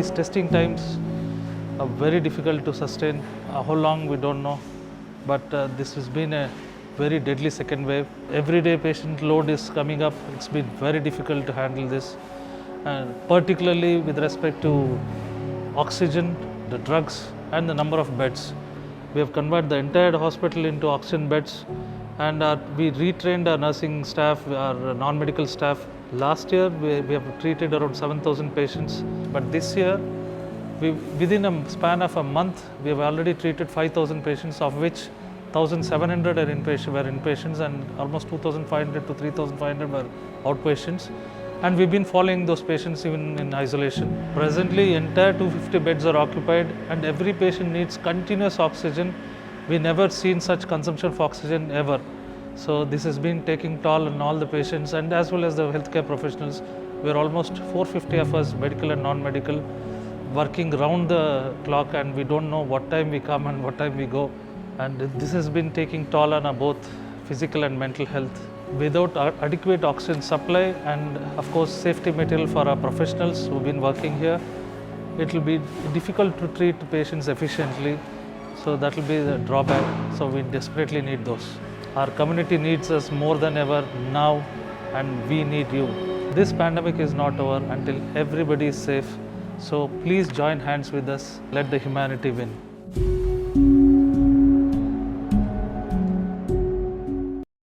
these testing times are very difficult to sustain. How long we don't know, but this has been a very deadly second wave. Every day patient load is coming up. It's been very difficult to handle this, and particularly with respect to oxygen, the drugs, and the number of beds. We have converted the entire hospital into oxygen beds, and we retrained our nursing staff, our non-medical staff. Last year, we have treated around 7,000 patients, but this year, within a span of a month, we have already treated 5,000 patients, of which 1,700 were inpatients, and almost 2,500 to 3,500 were outpatients. And we've been following those patients even in isolation. Presently, entire 250 beds are occupied, and every patient needs continuous oxygen. We never seen such consumption of oxygen ever. So this has been taking toll on all the patients and as well as the healthcare professionals. We're almost 450 of us, medical and non-medical, working round the clock, and we don't know what time we come and what time we go. And this has been taking toll on our both physical and mental health. Without adequate oxygen supply and of course safety material for our professionals who've been working here, it will be difficult to treat patients efficiently. So that will be the drawback. So we desperately need those. Our community needs us more than ever now, and we need you. This pandemic is not over until everybody is safe. So please join hands with us. Let the humanity win.